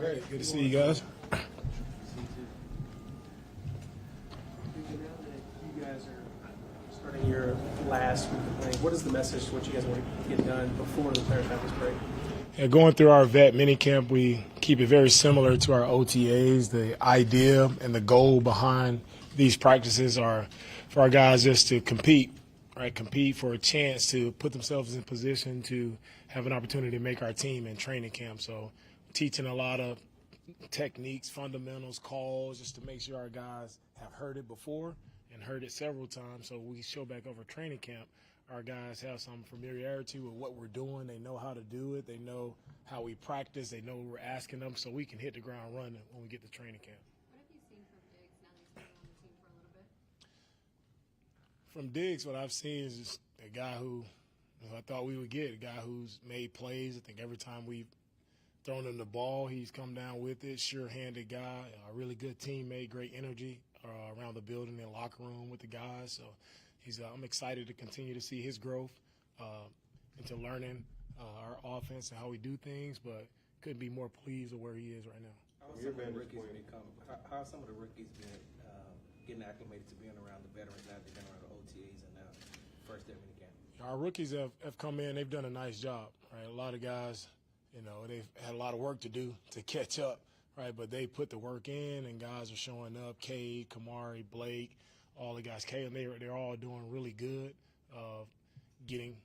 Great. Good to see you guys. Now that you guys are starting your last week of playing, what is the message to what you guys want to get done before the players have this break? Yeah, going through our vet minicamp, we keep it very similar to our OTAs. The idea and the goal behind these practices are for our guys just to compete, right? Compete for a chance to put themselves in position to have an opportunity to make our team in training camp. So teaching a lot of techniques, fundamentals, calls, just to make sure our guys have heard it before and heard it several times. So we show back over training camp, our guys have some familiarity with what we're doing. They know how to do it. They know how we practice. They know what we're asking them, so we can hit the ground running when we get to training camp. What have you seen from Diggs now that he's been on the team for a little bit? From Diggs, what I've seen is just a guy who I thought we would get, a guy who's made plays. I think every time we've thrown him the ball, he's come down with it, sure-handed guy, a really good teammate, great energy around the building and locker room with the guys. So I'm excited to continue to see his growth into learning our offense and how we do things, but couldn't be more pleased with where he is right now. How have some of the rookies been getting acclimated to being around the veterans now they've been around the OTAs and now first day mini camp? Our rookies have come in. They've done a nice job, right? A lot of guys, they've had a lot of work to do to catch up, right? But they put the work in, and guys are showing up. Cade, Kamari, Blake, all the guys, they're all doing really good, getting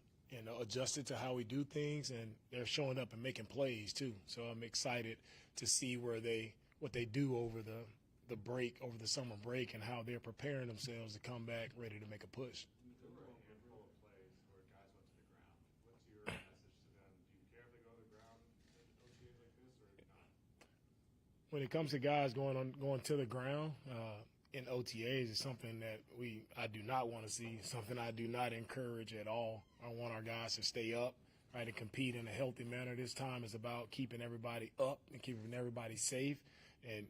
adjusted to how we do things, and they're showing up and making plays too. So I'm excited to see what they do over the break, over the summer break, and how they're preparing themselves to come back ready to make a push. When it comes to guys going to the ground in OTAs, is something that I do not want to see, something I do not encourage at all. I want our guys to stay up, right, and compete in a healthy manner. This time is about keeping everybody up and keeping everybody safe, and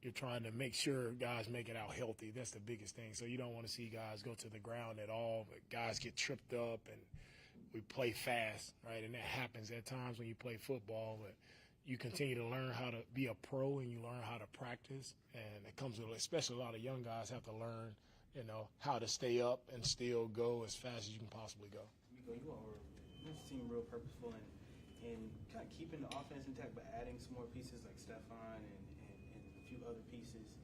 you're trying to make sure guys make it out healthy. That's the biggest thing. So you don't want to see guys go to the ground at all, but guys get tripped up and we play fast, right, and that happens at times when you play football, but you continue to learn how to be a pro and you learn how to practice. And it comes with, especially a lot of young guys have to learn, how to stay up and still go as fast as you can possibly go. You seem real purposeful in kind of keeping the offense intact, but adding some more pieces like Stephon and a few other pieces.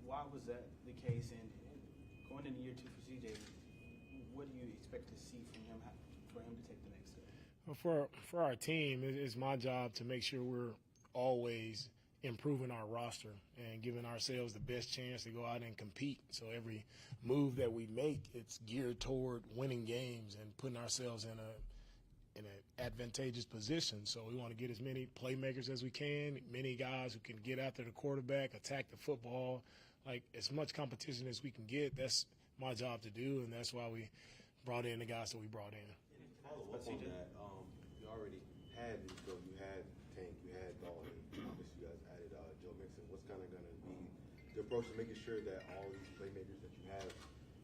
Why was that the case? And going into year 2 for CJ, what do you expect to see from him for him to take the next step? Well, for our team, it's my job to make sure we're always improving our roster and giving ourselves the best chance to go out and compete. So every move that we make, it's geared toward winning games and putting ourselves in an advantageous position. So we want to get as many playmakers as we can, many guys who can get after the quarterback, attack the football, like as much competition as we can get. That's my job to do, and that's why we brought in the guys that we brought in. Follow up on that, you already had Nico, you had Tank, you had Dalton, obviously you guys added Joe Mixon. What's kind of going to be the approach to making sure that all these playmakers that you have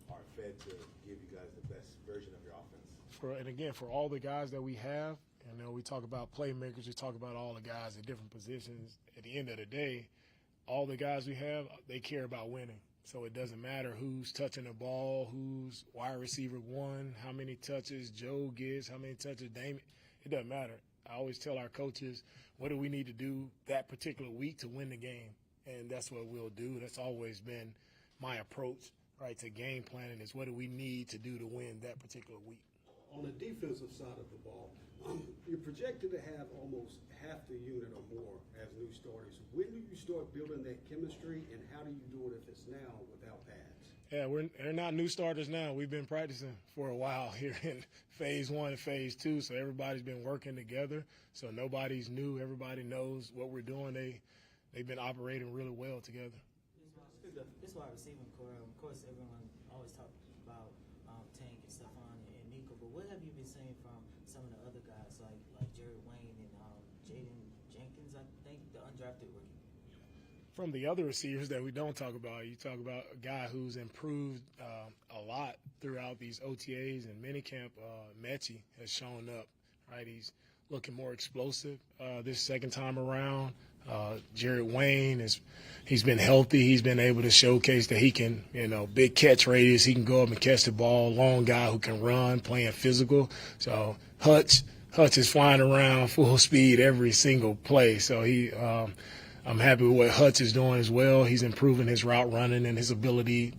are fed to give you guys the best version of your offense? For all the guys that we have, we talk about playmakers, we talk about all the guys at different positions. At the end of the day, all the guys we have, they care about winning. So it doesn't matter who's touching the ball, who's wide receiver 1, how many touches Joe gets, how many touches Damon. It doesn't matter. I always tell our coaches, what do we need to do that particular week to win the game? And that's what we'll do. That's always been my approach, right, to game planning is what do we need to do to win that particular week. On the defensive side of the ball, you're projected to have almost half the unit or more as new starters. When do you start building that chemistry, and how do you do it if it's now without pads? Yeah, they're not new starters now. We've been practicing for a while here in phase 1 and phase 2, so everybody's been working together. So nobody's new. Everybody knows what we're doing. They've been operating really well together. This wide receiving core, of course, everyone always talks about Tank and Stephon and Nico, but what have you been seeing from some of the other guys like Jared Wayne and Jaden Jenkins, I think, the undrafted rookie? From the other receivers that we don't talk about, you talk about a guy who's improved a lot throughout these OTAs and minicamp. Mechie has shown up, right? He's looking more explosive this second time around. Jared Wayne he's been healthy. He's been able to showcase that he can, big catch radius. He can go up and catch the ball. Long guy who can run, playing physical. So Hutch is flying around full speed every single play. So I'm happy with what Hutch is doing as well. He's improving his route running and his ability,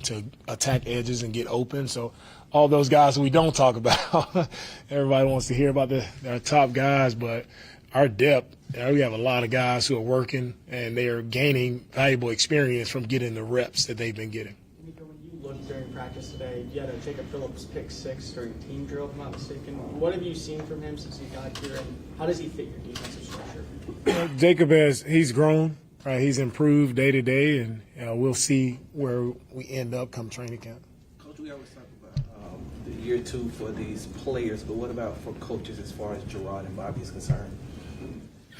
to attack edges and get open. So all those guys we don't talk about, everybody wants to hear about our top guys, but our depth, we have a lot of guys who are working and they are gaining valuable experience from getting the reps that they've been getting. DeMeco, when you looked during practice today, you had a Jacob Phillips pick 6 during team drill, if I'm not mistaken. What have you seen from him since he got here, and how does he fit your defensive structure? Jacob he's grown, right? He's improved day to day, and we'll see where we end up come training camp. Coach, we always talk about the year 2 for these players, but what about for coaches as far as Gerard and Bobby is concerned?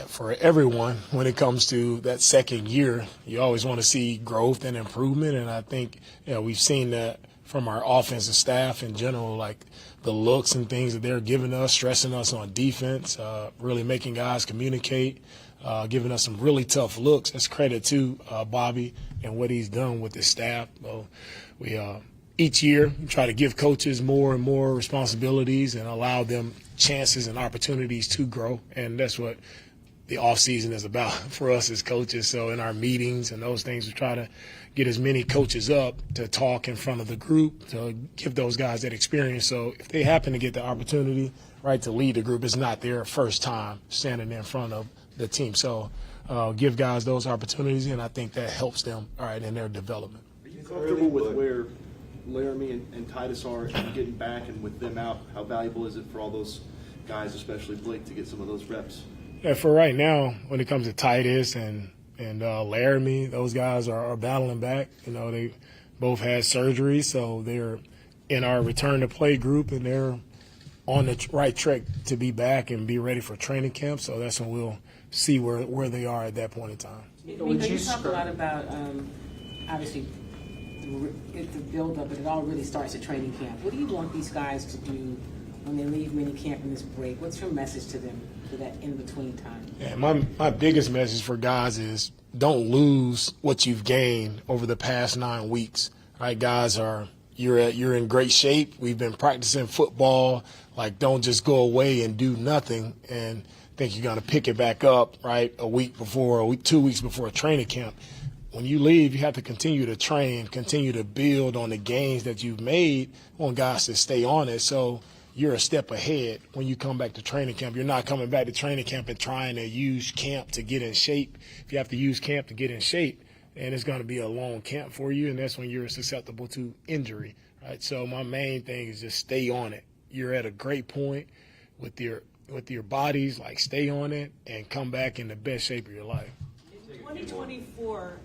For everyone, when it comes to that second year, you always want to see growth and improvement, and I think we've seen that from our offensive staff in general, like the looks and things that they're giving us, stressing us on defense, really making guys communicate, giving us some really tough looks. That's credit to Bobby and what he's done with his staff. We each year try to give coaches more and more responsibilities and allow them chances and opportunities to grow, and that's what the off season is about for us as coaches. So in our meetings and those things, we try to get as many coaches up to talk in front of the group, to give those guys that experience. So if they happen to get the opportunity, right, to lead the group, it's not their first time standing in front of the team. So give guys those opportunities, and I think that helps them, all right, in their development. Are you comfortable with where Laramie and Titus are and getting back and with them out? How valuable is it for all those guys, especially Blake, to get some of those reps? Yeah, for right now, when it comes to Titus and Laramie, those guys are battling back. They both had surgery, so they're in our return to play group, and they're on the right track to be back and be ready for training camp. So that's when we'll see where they are at that point in time. You talk a lot about, obviously, it's the build-up, but it all really starts at training camp. What do you want these guys to do when they leave minicamp in this break? What's your message to them for that in-between time? Yeah, my biggest message for guys is don't lose what you've gained over the past 9 weeks. Right, guys, you're in great shape. We've been practicing football. Like, don't just go away and do nothing and think you're going to pick it back up, right, 2 weeks before training camp. When you leave, you have to continue to train, continue to build on the gains that you've made. I want guys to stay on it. So you're a step ahead when you come back to training camp. You're not coming back to training camp and trying to use camp to get in shape. If you have to use camp to get in shape, and it's going to be a long camp for you, and that's when you're susceptible to injury, right? So my main thing is just stay on it. You're at a great point with your bodies, like stay on it and come back in the best shape of your life. In 2024,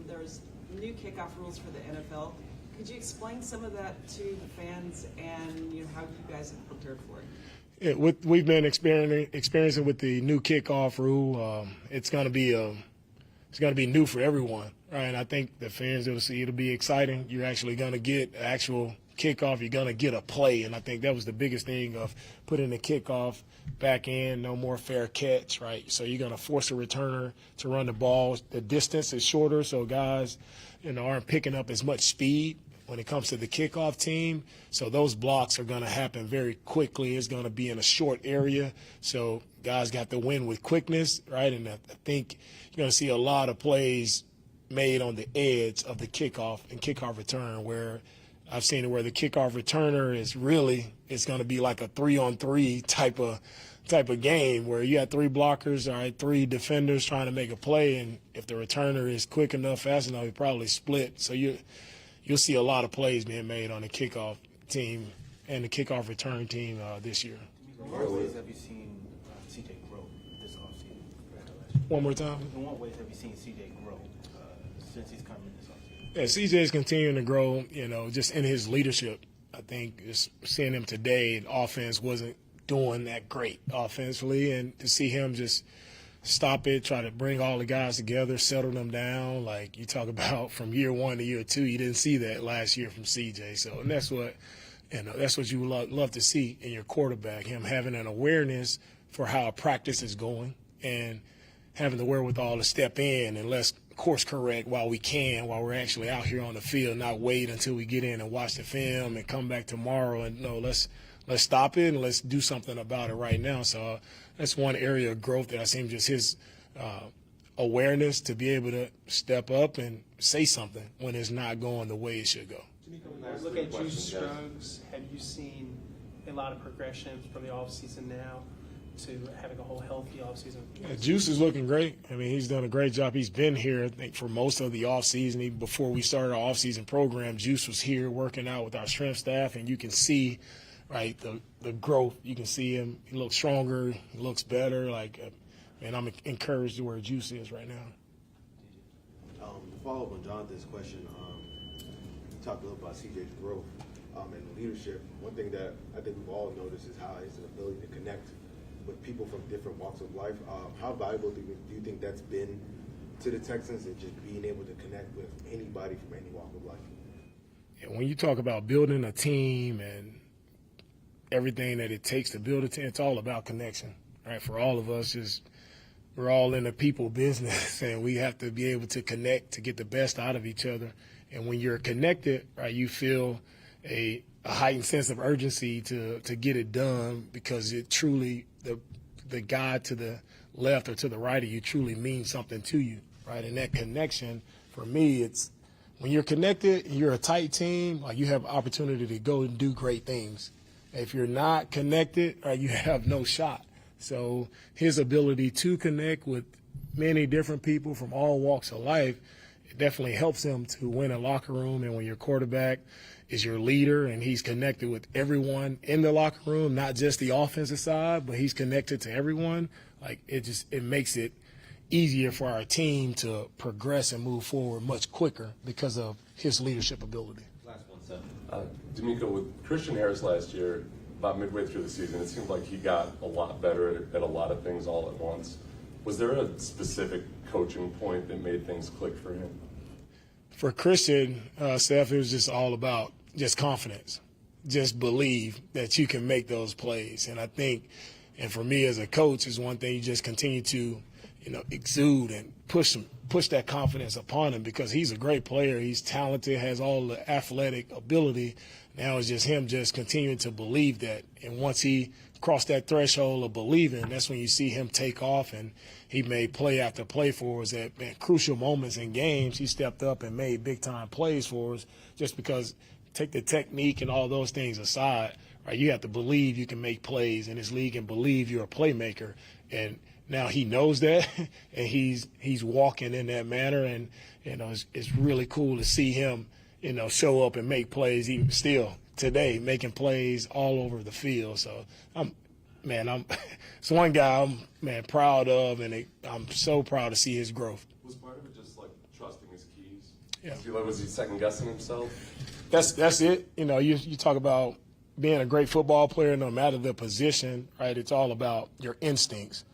there's new kickoff rules for the NFL. Could you explain some of that to the fans and how you guys have prepared for it? Yeah, we've been experiencing with the new kickoff rule. It's going to be new for everyone, right? And I think the fans will see it'll be exciting. You're actually going to get actual kickoff. You're going to get a play, and I think that was the biggest thing of putting the kickoff back in. No more fair catch, right? So you're going to force a returner to run the ball. The distance is shorter, so guys, aren't picking up as much speed when it comes to the kickoff team. So those blocks are going to happen very quickly. It's going to be in a short area. So guys got to win with quickness, right? And I think you're going to see a lot of plays made on the edge of the kickoff and kickoff return, where I've seen it where the kickoff returner it's going to be like a 3-on-3 type of game where you have 3 blockers, all right, 3 defenders trying to make a play, and if the returner is quick enough, fast enough, he probably split. So you'll see a lot of plays being made on the kickoff team and the kickoff return team this year. In what ways have you seen CJ grow this offseason? One more time. In what ways have you seen CJ grow since he's come in this offseason? Yeah, CJ is continuing to grow, just in his leadership. I think just seeing him today, offense wasn't doing that great offensively, and to see him just stop it, try to bring all the guys together, settle them down. Like you talk about from year 1 to year 2, you didn't see that last year from CJ. So, and that's what you would love to see in your quarterback, him having an awareness for how a practice is going and having the wherewithal to step in and let's course correct while we can, while we're actually out here on the field, not wait until we get in and watch the film and come back tomorrow. And no, let's stop it and let's do something about it right now. So that's one area of growth that I see, just his awareness to be able to step up and say something when it's not going the way it should go. When you look at Juice strokes, have you seen a lot of progression from the offseason now to having a whole healthy offseason? Yeah, Juice is looking great. I mean, he's done a great job. He's been here, I think, for most of the offseason. Even before we started our offseason program, Juice was here working out with our strength staff, and you can see, right, the growth. You can see him. He looks stronger. He looks better. And I'm encouraged to where Juice is right now. To follow up on Jonathan's question, you talked a little about CJ's growth and leadership. One thing that I think we've all noticed is how his ability to connect with people from different walks of life. How valuable do you think that's been to the Texans, and just being able to connect with anybody from any walk of life? And when you talk about building a team and everything that it takes to build a team, it's all about connection, right? For all of us, we're all in the people business, and we have to be able to connect to get the best out of each other. And when you're connected, right, you feel a heightened sense of urgency to get it done, because it truly, the guy to the left or to the right of you truly means something to you, right? And that connection, for me, it's when you're connected and you're a tight team, like, you have opportunity to go and do great things. If you're not connected, right, you have no shot. So his ability to connect with many different people from all walks of life, it definitely helps him to win a locker room. And when your quarterback is your leader and he's connected with everyone in the locker room, not just the offensive side, but he's connected to everyone, like, it makes it easier for our team to progress and move forward much quicker because of his leadership ability. Last one, Seth. DeMeco, with Christian Harris last year, about midway through the season, it seemed like he got a lot better at a lot of things all at once. Was there a specific coaching point that made things click for him? For Christian, Seth, it was just all about just confidence. Just believe that you can make those plays. And I think, and for me as a coach, is one thing you just continue to, exude and push that confidence upon him, because he's a great player. He's talented, has all the athletic ability. Now it's just him just continuing to believe that. And once he crossed that threshold of believing, that's when you see him take off. And he made play after play for us at crucial moments in games. He stepped up and made big-time plays for us, just because, take the technique and all those things aside, right, you have to believe you can make plays in this league and believe you're a playmaker. And now he knows that, and he's walking in that manner. And, it's really cool to see him, show up and make plays, even still today, making plays all over the field. So it's one guy I'm proud of, and I'm so proud to see his growth. Was part of it just like trusting his keys? Yeah. Was he second guessing himself? That's it. You talk about being a great football player, no matter the position, right? It's all about your instincts,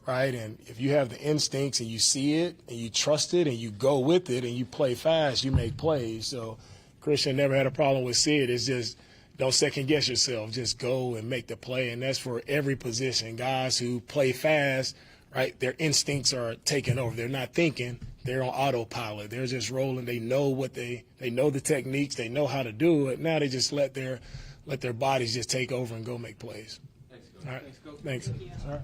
right? And if you have the instincts and you see it and you trust it and you go with it and you play fast, you make plays. So Christian never had a problem with Sid. It's just, don't second guess yourself. Just go and make the play. And that's for every position. Guys who play fast, right, their instincts are taking over. They're not thinking. They're on autopilot. They're just rolling. They know they know the techniques. They know how to do it. Now they just let their bodies just take over and go make plays. Thanks, All right. Thanks, Coach. Thanks. All right.